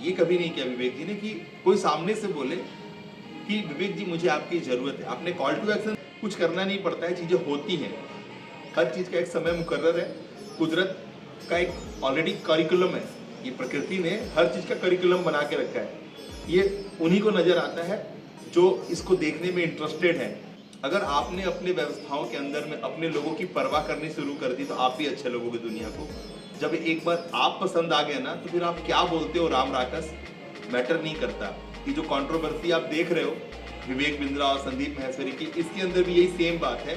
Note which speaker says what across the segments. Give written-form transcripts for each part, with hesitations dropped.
Speaker 1: ये कभी नहीं किया विवेक जी ने कि कोई सामने से बोले कि विवेक जी मुझे आपकी ज़रूरत है। आपने कॉल टू एक्शन कुछ करना नहीं पड़ता है, चीज़ें होती हैं। हर चीज़ का एक समय मुकर्रर है, कुदरत का एक ऑलरेडी करिकुलम है। ये प्रकृति ने हर चीज़ का करिकुलम बना के रखा है। ये उन्हीं को नज़र आता है जो इसको देखने में इंटरेस्टेड है। अगर आपने अपने व्यवस्थाओं के अंदर में अपने लोगों की परवाह करनी शुरू कर दी तो आप भी अच्छे लोगोगे दुनिया को। जब एक बार आप पसंद आ गए ना तो फिर आप क्या बोलते हो राम राकस मैटर नहीं करता। ये जो कंट्रोवर्सी आप देख रहे हो विवेक बिंद्रा और संदीप माहेश्वरी की, इसके अंदर भी यही सेम बात है।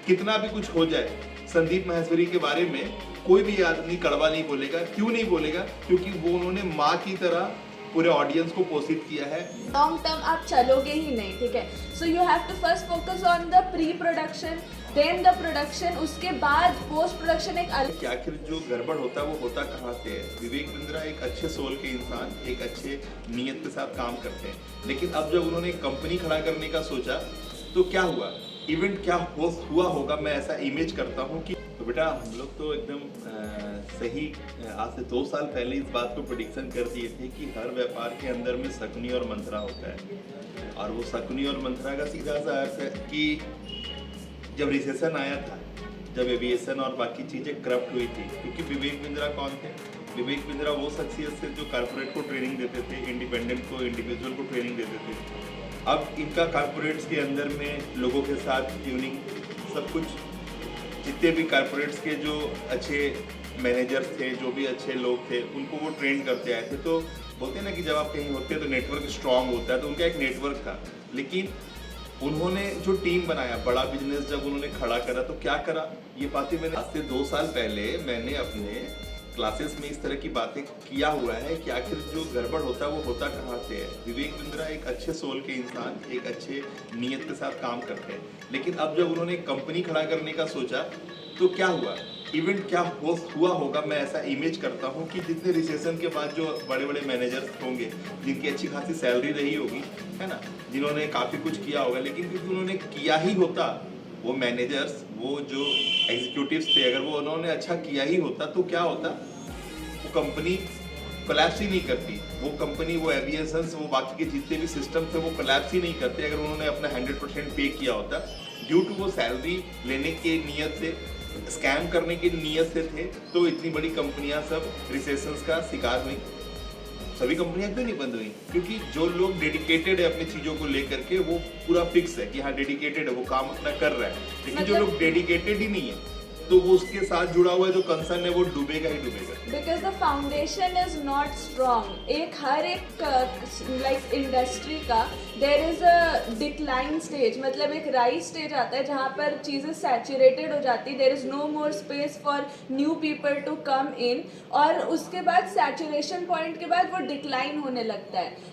Speaker 1: कितना भी कुछ हो जाए संदीप माहेश्वरी के बारे में कोई भी आदमी कड़वा नहीं बोलेगा। क्यों नहीं बोलेगा? क्योंकि वो उन्होंने माँ की तरह पूरे ऑडियंस को पोषित किया है।
Speaker 2: लॉन्ग टर्म आप चलोगे ही नहीं, ठीक है। So you have to first focus on the pre production, then the production, उसके बाद पोस्ट प्रोडक्शन एक अलग।
Speaker 1: कि आखिर जो गड़बड़ होता है वो होता कहाँ से है? विवेक बिंद्रा एक अच्छे सोल के इंसान, एक अच्छे नीयत के साथ काम करते हैं, लेकिन अब जब उन्होंने कंपनी खड़ा करने का सोचा तो क्या हुआ? इवेंट क्या हुआ होगा, मैं ऐसा इमेज करता हूँ कि तो बेटा हम लोग तो एकदम सही आज से 2 साल पहले इस बात को प्रेडिक्शन कर दिए थे कि हर व्यापार के अंदर में शकुनी और मंत्रा होता है। और वो शकुनी और मंत्रा का सीधा सा अर्थ है कि जब रिसेशन आया था, जब एविएशन और बाकी चीज़ें करप्ट हुई थी, क्योंकि विवेक बिंद्रा कौन थे? विवेक बिंद्रा वो शख्सियत थे जो कॉर्पोरेट को ट्रेनिंग देते थे, इंडिपेंडेंट को, इंडिविजुअल को ट्रेनिंग देते थे। अब इनका कॉर्पोरेट्स के अंदर में लोगों के साथ ट्यूनिंग सब कुछ, जितने भी कॉर्पोरेट्स के जो अच्छे मैनेजर्स थे, जो भी अच्छे लोग थे, उनको वो ट्रेन करते आए थे। तो बोलते हैं ना कि जब आप कहीं होते हैं तो नेटवर्क स्ट्रांग होता है, तो उनका एक नेटवर्क था। लेकिन उन्होंने जो टीम बनाया, बड़ा बिजनेस जब उन्होंने खड़ा करा तो क्या करा? ये बातें मैंने आज से 2 साल पहले मैंने अपने क्लासेस में इस तरह की बातें किया हुआ है कि आखिर जो गड़बड़ होता है वो होता कहाँ से है। विवेक बिंद्रा एक अच्छे सोल के इंसान, एक अच्छे नीयत के साथ काम करते हैं, लेकिन अब जब उन्होंने कंपनी खड़ा करने का सोचा तो क्या हुआ? इवेंट क्या हुआ होगा, मैं ऐसा इमेज करता हूँ कि जितने रिसेशन के बाद जो बड़े बड़े मैनेजर्स होंगे, जिनकी अच्छी खासी सैलरी रही होगी, है ना, जिन्होंने काफ़ी कुछ किया होगा, लेकिन क्योंकि उन्होंने किया ही होता, वो मैनेजर्स, वो जो एग्जीक्यूटिव्स थे, अगर वो उन्होंने अच्छा किया ही होता तो क्या होता? वो कंपनी कोलैप्स ही नहीं करती। वो कंपनी, वो एविएशंस, वो बाकी के जितने भी सिस्टम थे वो कोलैप्स ही नहीं करते अगर उन्होंने अपना 100% पे किया होता। ड्यू टू वो सैलरी लेने के नियत से, स्कैम करने की नियत से थे, तो इतनी बड़ी कंपनियां सब रिसेशंस का शिकार हुई। सभी कंपनियां क्यों नहीं बंद हुई? क्योंकि जो लोग डेडिकेटेड है अपनी चीज़ों को लेकर के, वो पूरा फिक्स है कि हाँ डेडिकेटेड है, वो काम अपना कर रहा है। लेकिन जो लोग डेडिकेटेड ही नहीं है तो वो उसके साथ जुड़ा हुआ है जो कंसर्न है वो डूबेगा ही डूबेगा।
Speaker 2: Because the foundation is not strong. एक हर एक लाइक इंडस्ट्री का there is a decline stage, मतलब एक राइज स्टेज आता है जहाँ पर चीज़ें सैचुरेटेड हो जाती है, there is no more space for new people to come in, और उसके बाद सैचुरेशन पॉइंट के बाद वो डिक्लाइन होने लगता है।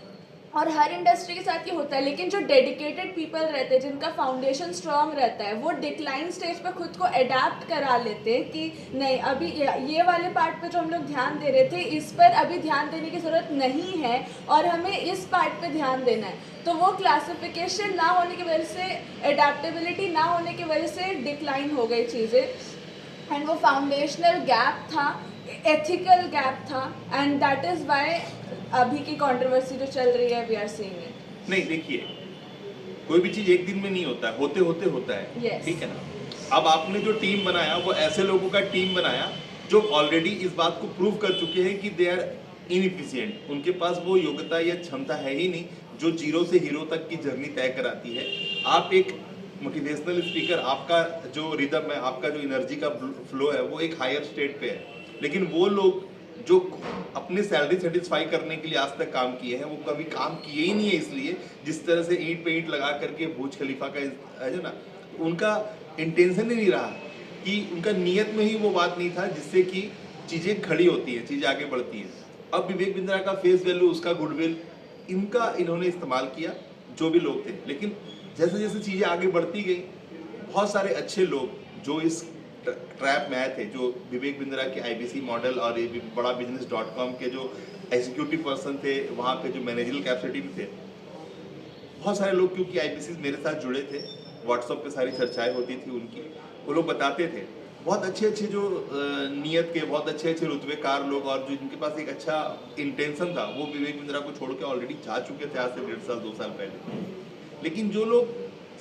Speaker 2: और हर इंडस्ट्री के साथ ये होता है, लेकिन जो डेडिकेटेड पीपल रहते हैं, जिनका फाउंडेशन स्ट्रांग रहता है, वो डिक्लाइन स्टेज पे खुद को अडेप्ट करा लेते हैं कि नहीं, अभी ये वाले पार्ट पे जो हम लोग ध्यान दे रहे थे, इस पर अभी ध्यान देने की ज़रूरत नहीं है और हमें इस पार्ट पे ध्यान देना है। तो वो क्लासिफिकेशन ना होने की वजह से, अडेप्टेबिलिटी ना होने की वजह से डिक्लाइन हो गई चीज़ें, एंड वो फाउंडेशनल गैप था, एथिकल गैप था, एंड दैट इज़ वाई अभी की कंट्रोवर्सी जो चल रही है वी आर सीइंग इट।
Speaker 1: नहीं, देखिए, कोई भी चीज एक दिन में नहीं होता है, होते होते होता है।
Speaker 2: Yes.
Speaker 1: ठीक है ना? अब आपने जो टीम बनाया वो ऐसे लोगों का टीम बनाया जो ऑलरेडी इस बात को प्रूव कर चुके हैं कि दे आर इनएफिशिएंट, उनके पास वो योग्यता या क्षमता है ही नहीं जो जीरो से हीरो तक की जर्नी तय कराती है। आप एक मोटिवेशनल स्पीकर, आपका जो रिदम है, आपका जो एनर्जी का फ्लो है, वो एक हायर स्टेट पे है, लेकिन वो लोग जो अपनी सैलरी सेटिस्फाई करने के लिए आज तक काम किए हैं, वो कभी काम किए ही नहीं है। इसलिए जिस तरह से ईंट पे ईंट लगा करके बुर्ज खलीफा का है ना, उनका इंटेंशन ही नहीं रहा, कि उनका नियत में ही वो बात नहीं था जिससे कि चीज़ें खड़ी होती हैं, चीज़ें आगे बढ़ती हैं। अब विवेक बिंद्रा का फेस वैल्यू, उसका गुडविल, इनका इन्होंने इस्तेमाल किया जो भी लोग थे। लेकिन जैसे जैसे चीज़ें आगे बढ़ती गई, बहुत सारे अच्छे लोग जो इस ट्रैप में आए थे, जो विवेक बिंद्रा के आईबीसी मॉडल और ये बड़ा बिजनेस.com के जो एग्जीक्यूटिव पर्सन थे, वहाँ पे जो मैनेजरल कैपेसिटी में थे, बहुत सारे लोग, क्योंकि आईबीसी मेरे साथ जुड़े थे, व्हाट्सएप पे सारी चर्चाएं होती थी उनकी, वो लोग बताते थे बहुत अच्छे अच्छे जो नियत के बहुत अच्छे अच्छे रुतबेकार लोग और जो जिनके पास एक अच्छा इंटेंशन था वो विवेक बिंद्रा को छोड़ के ऑलरेडी जा चुके थे आज से 1.5 साल 2 साल पहले। लेकिन जो लोग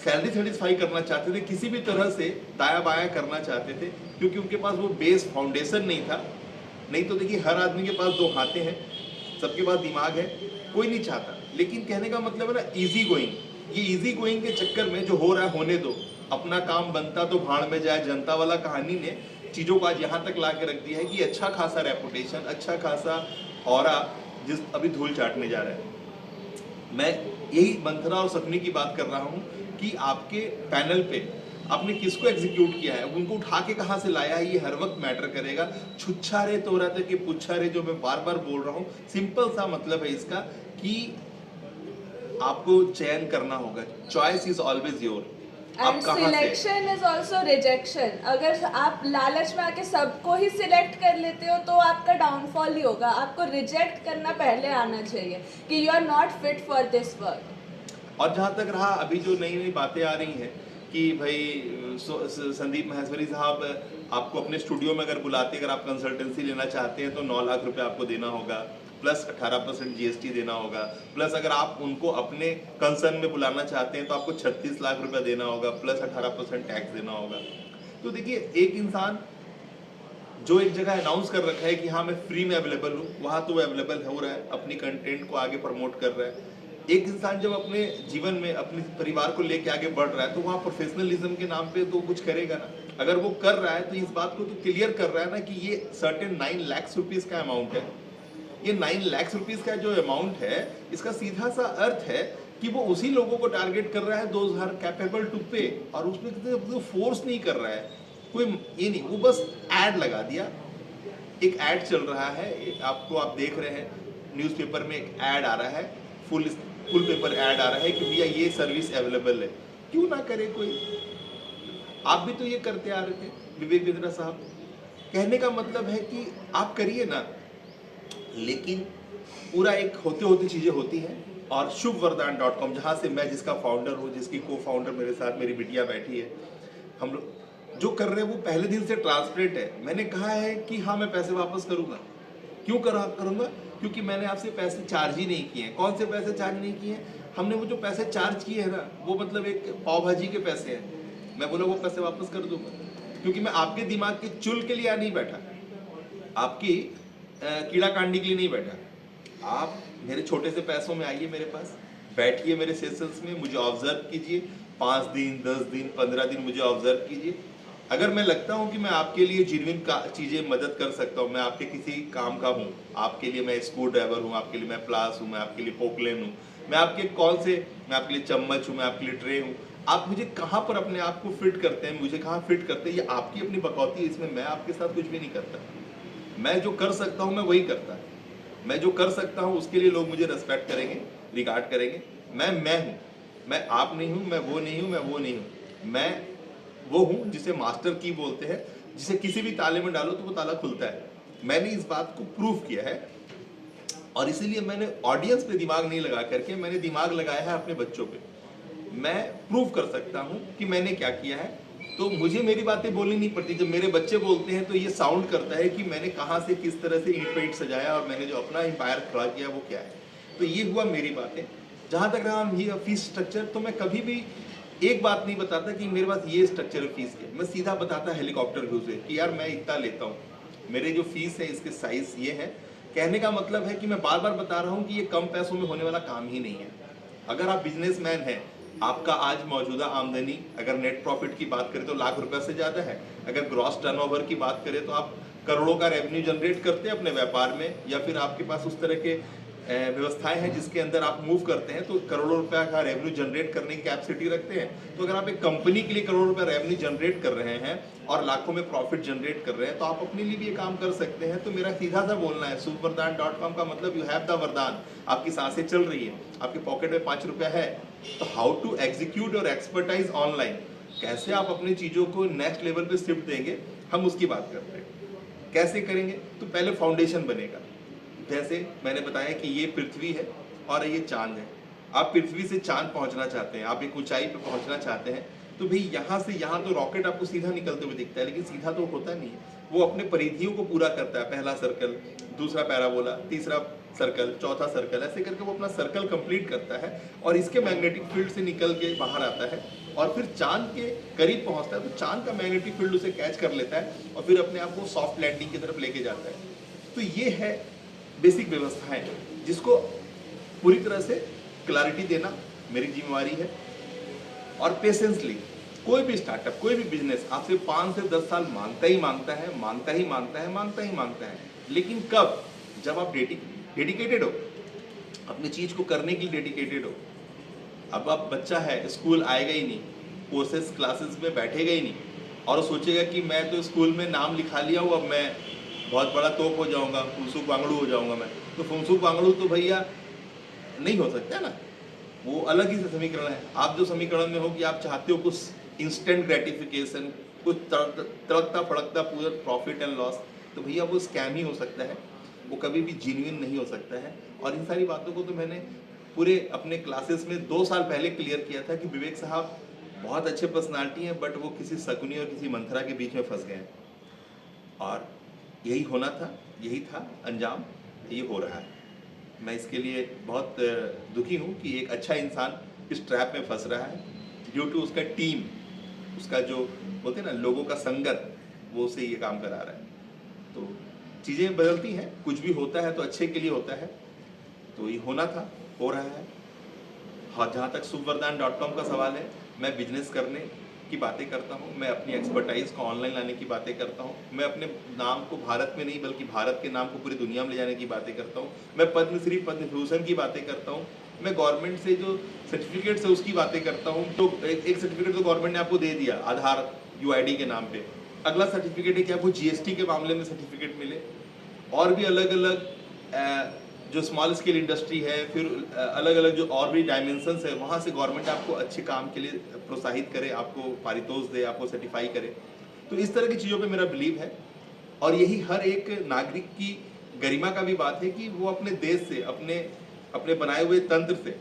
Speaker 1: सैलरी सेटिस्फाई करना चाहते थे, किसी भी तरह से दाया बाया करना चाहते थे, क्योंकि उनके पास वो बेस फाउंडेशन नहीं था। नहीं तो देखिए हर आदमी के पास 2 हाथें हैं, सबके पास दिमाग है, कोई नहीं चाहता। लेकिन कहने का मतलब है ना इजी गोइंग, ये इजी गोइंग के चक्कर में जो हो रहा है होने दो, अपना काम बनता तो भाड़ में जाए जनता वाला कहानी ने चीज़ों को आज यहाँ तक ला के रख दिया है कि अच्छा खासा रेपुटेशन, अच्छा खासा ऑरा जिस अभी धूल चाटने जा रहा है। मैं यही मंथरा और सपनी की बात कर रहा हूँ कि आपके पैनल पे आपने किसको एग्जीक्यूट किया है, उनको उठा के कहाँ से लाया है, ये हर वक्त मैटर करेगा। छुच्छा रे तो रहता कि पुच्छा रे, जो मैं बार बार बोल रहा हूँ, सिंपल सा मतलब है इसका कि आपको चयन करना होगा। Choice is always your.
Speaker 2: And selection is also rejection. अगर आप लालच में आके सबको ही सिलेक्ट कर लेते हो तो आपका डाउनफॉल ही होगा। आपको रिजेक्ट करना पहले आना चाहिए कि you are not fit for this work.
Speaker 1: और जहाँ तक रहा अभी जो नई नई बातें आ रही हैं कि भाई संदीप महेश्वरी साहब आपको अपने स्टूडियो में अगर बुलाते, अगर आप कंसल्टेंसी लेना चाहते हैं तो 9 लाख रुपए आपको देना होगा, प्लस 18% GST देना होगा, प्लस अगर आप उनको अपने कंसर्न में बुलाना चाहते हैं तो आपको 36 लाख रुपया देना होगा, प्लस 18% टैक्स देना होगा। तो देखिए एक इंसान जो एक जगह अनाउंस कर रखा है कि हाँ मैं फ्री में अवेलेबल हूँ, वहाँ तो वो अवेलेबल हो रहा है, अपनी कंटेंट को आगे प्रमोट कर रहा है। एक इंसान जब अपने जीवन में अपने परिवार को लेके आगे बढ़ रहा है तो वहाँ प्रोफेशनलिज्म के नाम पे तो कुछ करेगा ना। अगर वो कर रहा है तो इस बात को तो क्लियर कर रहा है ना कि ये सर्टेन 9 लाख रुपीस का अमाउंट है। ये 9 लाख रुपीस का जो अमाउंट है, इसका सीधा सा अर्थ है कि वो उसी लोगों को टारगेट कर रहा है दोज आर कैपेबल टू पे, और उसमें फोर्स नहीं कर रहा है कोई, ये नहीं, वो बस ऐड लगा दिया। एक ऐड चल रहा है, आपको आप देख रहे हैं न्यूज़पेपर में एक ऐड आ रहा है, फुल पेपर ऐड आ रहा है कि भैया ये सर्विस अवेलेबल है, क्यों ना करे कोई। आप भी तो ये करते आ रहे थे विवेक बिंद्रा साहब। कहने का मतलब है कि आप करिए ना, लेकिन पूरा एक होते होते चीजें होती हैं। और shubvardhan.com जहाँ से मैं जिसका फाउंडर हूँ, जिसकी को फाउंडर मेरे साथ मेरी बिटिया बैठी है, हम लोग जो कर रहे हैं वो पहले दिन से ट्रांसपेरेंट है। मैंने कहा है कि हाँ मैं पैसे वापस करूँगा। क्यों करूँगा? क्योंकि मैंने आपसे पैसे चार्ज ही नहीं किए हैं। कौन से पैसे चार्ज नहीं किए हैं? हमने वो जो पैसे चार्ज किए हैं ना, वो मतलब एक पाव भाजी के पैसे हैं। मैं बोला वो पैसे वापस कर दूंगा, क्योंकि मैं आपके दिमाग के चुल के लिए नहीं बैठा, आपकी कीड़ा कांडी के लिए नहीं बैठा। आप मेरे छोटे से पैसों में आइए, मेरे पास बैठिए, मेरे सेशंस में मुझे ऑब्जर्व कीजिए। 5 दिन 10 दिन 15 दिन मुझे ऑब्जर्व कीजिए। अगर मैं लगता हूँ कि मैं आपके लिए जेन्युइन चीज़ें मदद कर सकता हूँ, मैं आपके किसी काम का हूँ, आपके लिए मैं स्क्रू ड्राइवर हूँ, आपके लिए मैं प्लास हूँ, मैं आपके लिए पोकलेन हूँ, मैं आपके कौन से, मैं आपके लिए चम्मच हूँ, मैं आपके लिए ट्रे हूँ, आप मुझे कहाँ पर अपने आप को फिट करते हैं, मुझे कहाँ फिट करते हैं, ये आपकी अपनी बकौती है। इसमें मैं आपके साथ कुछ भी नहीं करता। मैं जो कर सकता हूँ मैं वही करता है। मैं जो कर सकता हूँ उसके लिए लोग मुझे रेस्पेक्ट करेंगे, रिगार्ड करेंगे। मैं हूँ, मैं आप नहीं हूँ, मैं वो नहीं हूँ, मैं वो नहीं हूँ। मैं वो हूँ जिसे मास्टर की बोलते हैं, जिसे किसी भी ताले में डालो तो वो ताला खुलता है। मैंने इस बात को प्रूव किया है, और इसीलिए मैंने ऑडियंस पे दिमाग नहीं लगा करके मैंने दिमाग लगाया है अपने बच्चों पे। मैं प्रूव कर सकता हूँ कि मैंने क्या किया है, तो मुझे मेरी बातें बोलनी नहीं पड़ती। जब मेरे बच्चे बोलते हैं तो ये साउंड करता है कि मैंने कहाँ से किस तरह से ईंट पे ईंट सजाया और मैंने जो अपना एम्पायर खड़ा किया वो क्या है। तो ये हुआ मेरी बातें। जहाँ तक रहा ये फीस स्ट्रक्चर, तो मैं कभी भी एक बात नहीं बताता कि मेरे पास ये स्ट्रक्चर है फीस के। मैं सीधा बताता हेलीकॉप्टर व्यू से कि यार मैं इतना लेता हूँ, मेरे जो फीस है इसके साइज ये है। कहने का मतलब है कि मैं बार बार बता रहा हूँ कि ये कम पैसों में होने वाला काम ही नहीं है। अगर आप बिजनेसमैन हैं, आपका आज मौजूदा आमदनी अगर नेट प्रॉफिट की बात करें तो लाख रुपए से ज़्यादा है। अगर ग्रॉस टर्नओवर की बात करें तो आप करोड़ों का रेवेन्यू जनरेट करते हैं अपने व्यापार में, या फिर आपके पास उस तरह के व्यवस्थाएं हैं जिसके अंदर आप मूव करते हैं तो करोड़ों रुपया का रेवेन्यू जनरेट करने की कैपेसिटी रखते हैं। तो अगर आप एक कंपनी के लिए करोड़ों रुपया रेवेन्यू जनरेट कर रहे हैं और लाखों में प्रॉफिट जनरेट कर रहे हैं, तो आप अपने लिए भी ये काम कर सकते हैं। तो मेरा सीधा सा बोलना है, shubvardhan.com का मतलब यू हैव द वरदान। आपकी सांसें चल रही है, आपके पॉकेट में 5 रुपया है, तो हाउ टू एग्जीक्यूट और एक्सपर्टाइज ऑनलाइन, कैसे आप अपनी चीज़ों को नेक्स्ट लेवल पे शिफ्ट देंगे, हम उसकी बात करते हैं। कैसे करेंगे? तो पहले फाउंडेशन बनेगा। जैसे मैंने बताया कि ये पृथ्वी है और ये चांद है। आप पृथ्वी से चांद पहुंचना चाहते हैं, आप एक ऊंचाई पे पहुंचना चाहते हैं, तो भाई यहाँ से यहाँ तो रॉकेट आपको सीधा निकलते हुए दिखता है, लेकिन सीधा तो होता नहीं है। वो अपने परिधियों को पूरा करता है, पहला सर्कल, दूसरा पैराबोला, तीसरा सर्कल, चौथा सर्कल, ऐसे करके वो अपना सर्कल कंप्लीट करता है और इसके मैग्नेटिक फील्ड से निकल के बाहर आता है और फिर चांद के करीब पहुंचता है, तो चांद का मैग्नेटिक फील्ड उसे कैच कर लेता है और फिर अपने आप को सॉफ्ट लैंडिंग की तरफ लेके जाता है। तो ये है बेसिक व्यवस्थाएं, जिसको पूरी तरह से क्लैरिटी देना मेरी जिम्मेवारी है। और पेशेंसली कोई भी स्टार्टअप, कोई भी बिजनेस आपसे 5 से 10 साल मांगता ही मांगता है, मांगता ही मांगता है, मांगता ही मांगता है। लेकिन कब? जब आप डेडिकेटेड हो, अपनी चीज को करने के लिए डेडिकेटेड हो। अब आप बच्चा है, स्कूल आएगा ही नहीं, कोर्सेस क्लासेस में बैठेगा ही नहीं और सोचेगा कि मैं तो स्कूल में नाम लिखा लिया हूँ, अब मैं बहुत बड़ा तोप हो जाऊंगा, फुनसुक वांगड़ू हो जाऊंगा मैं। तो फुनसुक वांगड़ू तो भैया नहीं हो सकता है ना, वो अलग ही समीकरण है। आप जो समीकरण में हो कि आप चाहते हो कुछ इंस्टेंट ग्रेटिफिकेशन, कुछ तड़कता फड़कता पूरा प्रॉफिट एंड लॉस, तो भैया वो स्कैम ही हो सकता है, वो कभी भी जेन्युइन नहीं हो सकता है। और इन सारी बातों को तो मैंने पूरे अपने क्लासेस में 2 साल पहले क्लियर किया था कि विवेक साहब बहुत अच्छे पर्सनालिटी हैं, बट वो किसी शकुनी और किसी मंथरा के बीच में फंस गए हैं। और यही होना था, यही था अंजाम, ये हो रहा है। मैं इसके लिए बहुत दुखी हूँ कि एक अच्छा इंसान इस ट्रैप में फंस रहा है ड्यू टू उसका टीम, उसका जो बोलते हैं ना लोगों का संगत, वो उसे ये काम करा रहा है। तो चीज़ें बदलती हैं, कुछ भी होता है तो अच्छे के लिए होता है, तो ये होना था, हो रहा है। हाँ, जहाँ तक शुभवरदान.com का सवाल है, मैं बिजनेस करने की बातें करता हूँ, मैं अपनी एक्सपर्टाइज को ऑनलाइन लाने की बातें करता हूँ, मैं अपने नाम को भारत में नहीं बल्कि भारत के नाम को पूरी दुनिया में ले जाने की बातें करता हूँ, मैं पद्मश्री पद्म विभूषण की बातें करता हूँ, मैं गवर्नमेंट से जो सर्टिफिकेट्स है उसकी बातें करता हूँ। तो एक सर्टिफिकेट तो गवर्नमेंट ने आपको दे दिया आधार UID के नाम पे, अगला सर्टिफिकेट है कि आपको GST के मामले में सर्टिफिकेट मिले, और भी अलग अलग जो स्मॉल स्केल इंडस्ट्री है, फिर अलग अलग जो और भी डायमेंशंस है, वहाँ से गवर्नमेंट आपको अच्छे काम के लिए प्रोत्साहित करे, आपको पारितोष दे, आपको सर्टिफाई करे। तो इस तरह की चीज़ों पे मेरा बिलीव है और यही हर एक नागरिक की गरिमा का भी बात है कि वो अपने देश से, अपने बनाए हुए तंत्र से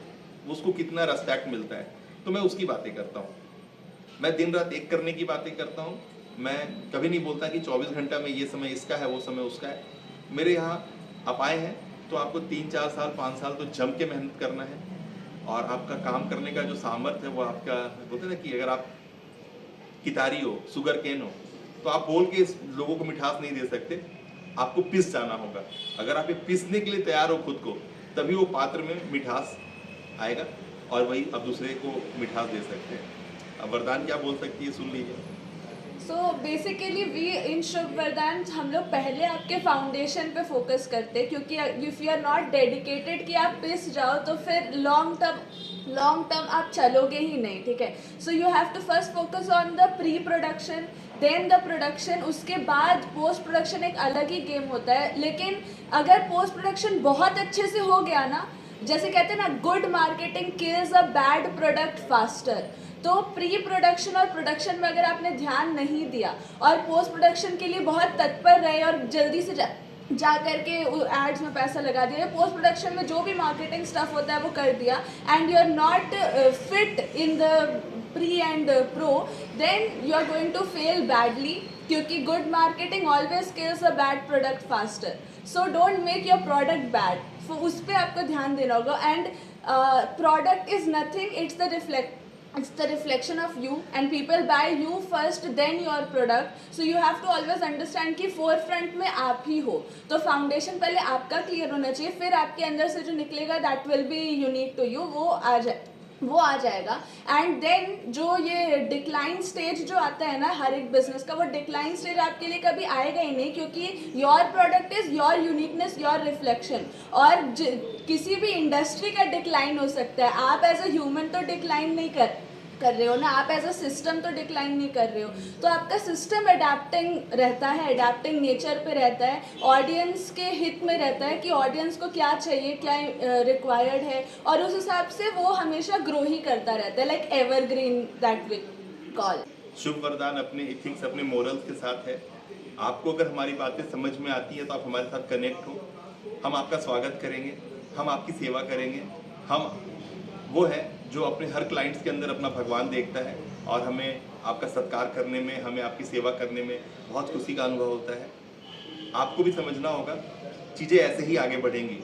Speaker 1: उसको कितना रेस्पेक्ट मिलता है। तो मैं उसकी बातें करता हूँ, मैं दिन रात एक करने की बातें करता हूँ। मैं कभी नहीं बोलता कि 24 घंटा में ये समय इसका है, वो समय उसका है। मेरे यहाँ आप आए हैं तो आपको 3-4 साल 5 साल तो जम के मेहनत करना है, और आपका काम करने का जो सामर्थ्य है वो आपका, बोलते हैं ना कि अगर आप कितारी हो, शुगर केन हो, तो आप बोल के लोगों को मिठास नहीं दे सकते, आपको पिस जाना होगा। अगर आप ये पिसने के लिए तैयार हो खुद को, तभी वो पात्र में मिठास आएगा और वही अब दूसरे को मिठास दे सकते हैं। अब वरदान क्या बोल सकती है, सुन लीजिए।
Speaker 2: सो बेसिकली वी इन शुभ वरदान हम लोग पहले आपके फाउंडेशन पे फोकस करते हैं, क्योंकि if you are not dedicated कि आप पिस जाओ तो फिर लॉन्ग टर्म आप चलोगे ही नहीं, ठीक है। So you have to first focus on the pre production, then the production, उसके बाद पोस्ट प्रोडक्शन एक अलग ही गेम होता है। लेकिन अगर पोस्ट प्रोडक्शन बहुत अच्छे से हो गया ना, जैसे कहते हैं ना, good marketing kills a bad product faster. तो प्री प्रोडक्शन और प्रोडक्शन में अगर आपने ध्यान नहीं दिया और पोस्ट प्रोडक्शन के लिए बहुत तत्पर रहे और जल्दी से जा करके एड्स में पैसा लगा दिया, पोस्ट प्रोडक्शन में जो भी मार्केटिंग स्टफ होता है वो कर दिया, and you are not fit in the pre and pro, then you are going to fail badly, क्योंकि good marketing always kills a bad product faster. So don't make your product bad, तो उस पर आपको ध्यान देना होगा। And product is nothing, it's the reflection of you, and people buy you first then your product. So you have to always understand कि forefront में आप ही हो, तो फाउंडेशन पहले आपका क्लियर होना चाहिए, फिर आपके अंदर से जो निकलेगा that will be unique to you, वो आ जाएगा। एंड देन जो ये डिक्लाइन स्टेज जो आता है ना हर एक बिजनेस का, वो डिक्लाइन स्टेज आपके लिए कभी आएगा ही नहीं, क्योंकि your product is your uniqueness, your reflection. और किसी भी इंडस्ट्री का डिक्लाइन हो सकता है, आप एज अ ह्यूमन तो डिक्लाइन नहीं कर रहे हो ना, आप एज अ सिस्टम तो डिक्लाइन नहीं कर रहे हो। तो आपका सिस्टम अडेप्टिंग रहता है, अडेप्टिंग नेचर पे रहता है, ऑडियंस के हित में रहता है कि ऑडियंस को क्या चाहिए, क्या रिक्वायर्ड है, और उस हिसाब से वो हमेशा ग्रो ही करता रहता है, like evergreen that we call.
Speaker 1: Shubh Vardaan अपने इथिक्स, अपने मोरल्स के साथ है। आपको अगर हमारी बातें समझ में आती हैं तो आप हमारे साथ कनेक्ट हो, हम आपका स्वागत करेंगे, हम आपकी सेवा करेंगे। हम वो है जो अपने हर क्लाइंट्स के अंदर अपना भगवान देखता है और हमें आपका सत्कार करने में, हमें आपकी सेवा करने में बहुत खुशी का अनुभव होता है। आपको भी समझना होगा, चीज़ें ऐसे ही आगे बढ़ेंगी।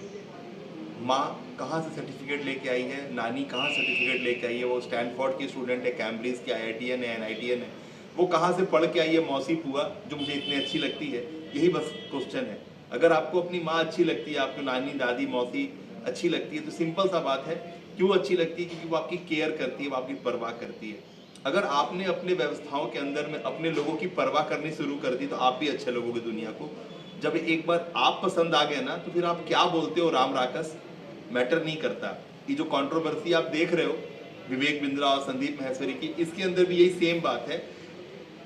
Speaker 1: माँ कहाँ से सर्टिफिकेट लेके आई है, नानी कहाँ सर्टिफिकेट लेके आई है, वो स्टैनफोर्ड की स्टूडेंट है, कैम्ब्रिज की IITian है, NITian है, वो कहाँ से पढ़ के आई है मौसी पुआ जो मुझे इतनी अच्छी लगती है। यही बस क्वेश्चन है। अगर आपको अपनी माँ अच्छी लगती है, आपको नानी दादी मौसी अच्छी लगती है, तो सिंपल सा बात है, क्यों अच्छी लगती है? क्योंकि वो आपकी केयर करती है, वो आपकी परवाह करती है। अगर आपने अपने व्यवस्थाओं के अंदर में अपने लोगों की परवाह करनी शुरू कर दी, तो आप भी अच्छे लोगोगे दुनिया को। जब एक बार आप पसंद आ गए ना, तो फिर आप क्या बोलते हो राम राकस मैटर नहीं करता। ये जो कंट्रोवर्सी आप देख रहे हो विवेक बिंद्रा और संदीप माहेश्वरी की, इसके अंदर भी यही सेम बात है।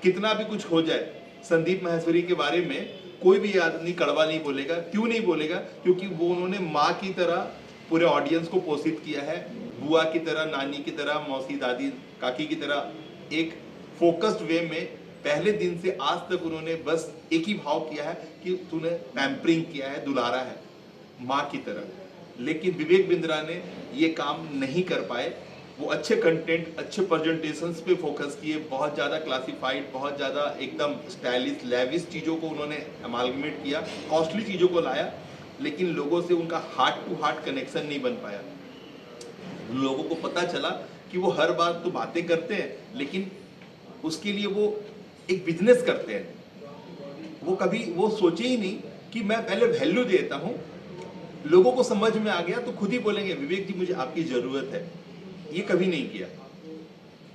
Speaker 1: कितना भी कुछ हो जाए, संदीप माहेश्वरी के बारे में कोई भी आदमी कड़वा नहीं बोलेगा। क्यों नहीं बोलेगा? क्योंकि वो उन्होंने माँ की तरह पूरे ऑडियंस को पोषित किया है, बुआ की तरह, नानी की तरह, मौसी दादी काकी की तरह एक फोकस्ड वे में पहले दिन से आज तक उन्होंने बस एक ही भाव किया है कि तूने पैम्परिंग किया है, दुलारा है माँ की तरह। लेकिन विवेक बिंद्रा ने ये काम नहीं कर पाए। वो अच्छे कंटेंट, अच्छे प्रेजेंटेशंस पे फोकस किए, बहुत ज़्यादा क्लासिफाइड, बहुत ज़्यादा एकदम स्टाइलिश लेविश चीज़ों को उन्होंने अमालगमेट किया, कॉस्टली चीज़ों को लाया, लेकिन लोगों से उनका हार्ट टू हार्ट कनेक्शन नहीं बन पाया। लोगों को पता चला कि वो हर बात तो बातें करते हैं, लेकिन उसके लिए वो एक बिजनेस करते हैं। वो कभी वो सोचे ही नहीं कि मैं पहले वैल्यू देता हूँ, लोगों को समझ में आ गया तो खुद ही बोलेंगे विवेक जी मुझे आपकी ज़रूरत है। ये कभी नहीं किया,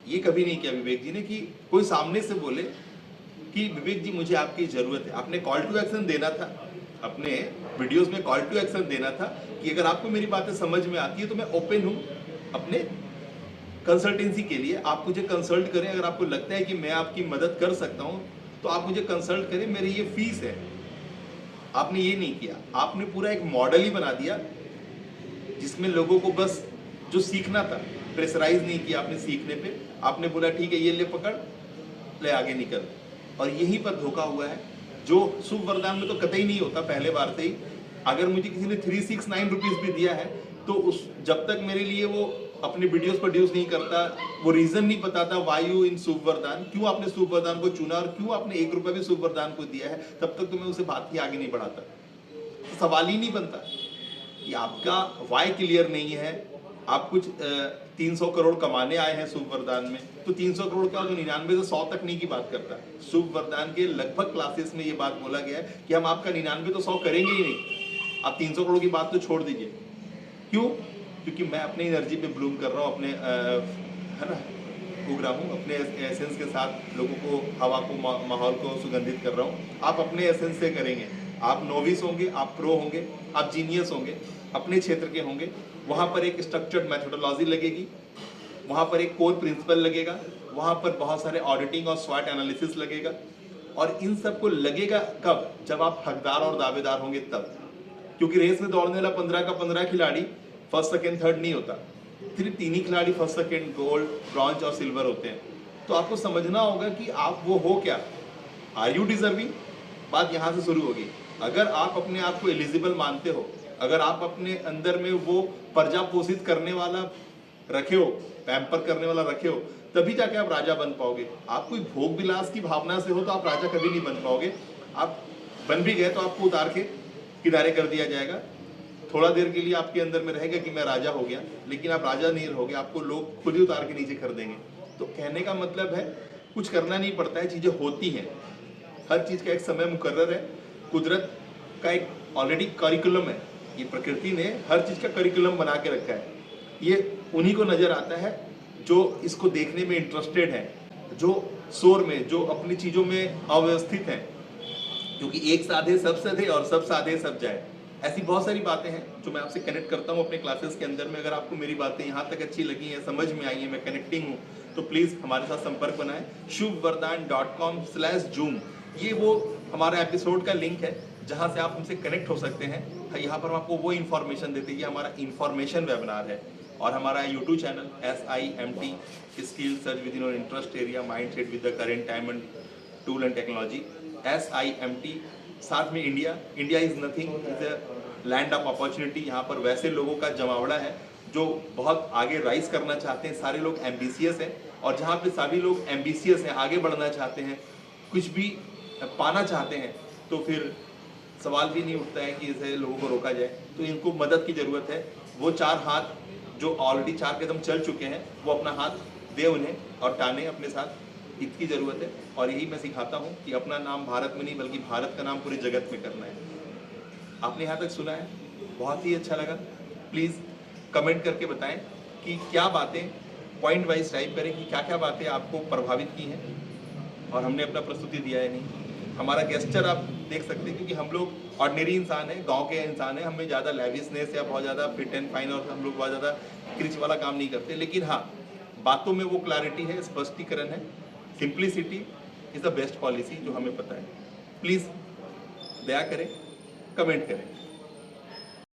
Speaker 1: ये कभी नहीं किया विवेक जी ने कि कोई सामने से बोले कि विवेक जी मुझे आपकी ज़रूरत है। आपने कॉल टू एक्शन देना था, अपने वीडियोस में कॉल टू एक्शन देना था कि अगर आपको मेरी बातें समझ में आती है तो मैं ओपन हूँ अपने कंसल्टेंसी के लिए। आप मुझे कंसल्ट करें, अगर आपको लगता है कि मैं आपकी मदद कर सकता हूँ तो आप मुझे कंसल्ट करें, मेरी ये फीस है। आपने ये नहीं किया, आपने पूरा एक मॉडल ही बना दिया जिसमें लोगों को बस जो सीखना था, प्रेशराइज नहीं किया आपने सीखने पे। आपने बोला ठीक है ये ले पकड़, ले आगे निकल। और यहीं पर धोखा हुआ है, जो शुभ वरदान में तो कतई नहीं होता पहले बार से ही। अगर मुझे किसी ने 369 रुपीज़ भी दिया है तो उस जब तक मेरे लिए वो अपने वीडियोस प्रोड्यूस नहीं करता, वो रीजन नहीं बताता वाई यू इन शुभ वरदान, क्यों आपने शुभ वरदान को चुना और क्यों आपने 1 रुपया भी शुभ वरदान को दिया है, तब तक तो मैं उसे बात ही आगे नहीं बढ़ाता। तो सवाल ही नहीं बनता कि आपका वाई क्लियर नहीं है। आप कुछ 300 करोड़ कमाने आए हैं शुभ वरदान में, तो 300 करोड़ का जो 99 से 100 तक नहीं की बात करता। शुभ वरदान के लगभग क्लासेस में ये बात बोला गया है कि हम आपका 99 तो 100 करेंगे ही नहीं, आप 300 करोड़ की बात तो छोड़ दीजिए। क्यों? क्योंकि मैं अपनी एनर्जी पे ब्लूम कर रहा हूँ, अपने है ना, उग रहा हूँ अपने एसेंस के साथ, लोगों को, हवा को, माहौल को सुगंधित कर रहा हूँ। आप अपने एसेंस से करेंगे, आप नोविस होंगे, आप प्रो होंगे, आप जीनियस होंगे, अपने क्षेत्र के होंगे। वहाँ पर एक स्ट्रक्चर्ड मेथोडोलॉजी लगेगी, वहाँ पर एक कोर प्रिंसिपल लगेगा, वहाँ पर बहुत सारे ऑडिटिंग और स्वॉट एनालिसिस लगेगा। और इन सब को लगेगा कब? जब आप हकदार और दावेदार होंगे तब। क्योंकि रेस में दौड़ने वाला 15 का 15 खिलाड़ी फर्स्ट सेकेंड थर्ड नहीं होता, सिर्फ 3 ही खिलाड़ी फर्स्ट सेकेंड गोल्ड ब्रॉन्ज और सिल्वर होते हैं। तो आपको समझना होगा कि आप वो हो क्या, आर यू डिजर्विंग। बात यहाँ से शुरू होगी। अगर आप अपने आप को एलिजिबल मानते हो, अगर आप अपने अंदर में वो प्रजा पोषित करने वाला रखे हो, पैम्पर करने वाला रखे हो, तभी जाके आप राजा बन पाओगे। आप कोई भोग विलास की भावना से हो तो आप राजा कभी नहीं बन पाओगे। आप बन भी गए तो आपको उतार के किनारे कर दिया जाएगा। थोड़ा देर के लिए आपके अंदर में रहेगा कि मैं राजा हो गया, लेकिन आप राजा नहीं रहोगे, आपको लोग खुद ही उतार के नीचे कर देंगे। तो कहने का मतलब है कुछ करना नहीं पड़ता है, चीज़ें होती हैं। हर चीज़ का एक समय मुकर्रर है, कुदरत का एक ऑलरेडी करिकुलम है। ये प्रकृति ने हर चीज़ का करिकुलम बना के रखा है। ये उन्हीं को नज़र आता है जो इसको देखने में इंटरेस्टेड है, जो शोर में, जो अपनी चीज़ों में अव्यवस्थित हैं। क्योंकि एक साधे सब सधे और सब साधे सब जाए, ऐसी बहुत सारी बातें हैं जो मैं आपसे कनेक्ट करता हूँ अपने क्लासेस के अंदर में। अगर आपको मेरी बातें यहाँ तक अच्छी लगी हैं, समझ में आई हैं, मैं कनेक्टिंग हूँ, तो प्लीज़ हमारे साथ संपर्क बनाएं। shubvardhan.com/zoom, ये वो हमारा एपिसोड का लिंक है जहाँ से आप हमसे कनेक्ट हो सकते हैं। यहाँ पर हम आपको वो इन्फॉर्मेशन देते हैं, ये हमारा इन्फॉर्मेशन वेबिनार है। और हमारा YouTube channel SIMT, skill search with in your interest area, mind set with the current time and tool and technology, SIMT। साथ में India is nothing, is land of opportunity, यहाँ पर वैसे लोगों का जमावड़ा है जो बहुत आगे राइज करना चाहते हैं, सारे लोग एम्बिशियस हैं, और जहाँ पे सभी लोग एम्बिशियस हैं, आगे बढ़ना चाहते हैं, कुछ भी पाना चाहते हैं, तो फिर सवाल भी नहीं उठता है कि ऐसे लोगों को रोका जाए। तो इनको मदद की ज़रूरत है। वो 4 हाथ जो ऑलरेडी 4 कदम चल चुके हैं, वो अपना हाथ दे उन्हें और टाने अपने साथ, इसकी ज़रूरत है। और यही मैं सिखाता हूँ कि अपना नाम भारत में नहीं बल्कि भारत का नाम पूरे जगत में करना है। आपने यहाँ तक सुना है, बहुत ही अच्छा लगा। प्लीज़ कमेंट करके बताएं कि क्या बातें, पॉइंट वाइज टाइप करें कि क्या क्या बातें आपको प्रभावित की हैं और हमने अपना प्रस्तुति दिया है नहीं। हमारा गेस्चर आप देख सकते हैं, क्योंकि हम लोग ऑर्डिनरी इंसान हैं, गांव के इंसान हैं, हमें ज़्यादा लेविसनेस या बहुत ज़्यादा फिट एंड फाइन और हम लोग बहुत ज़्यादा क्रिच वाला काम नहीं करते, लेकिन हाँ, बातों में वो क्लैरिटी है, स्पष्टीकरण है। Simplicity is the best policy जो हमें पता है। प्लीज़ दया करें, कमेंट करें।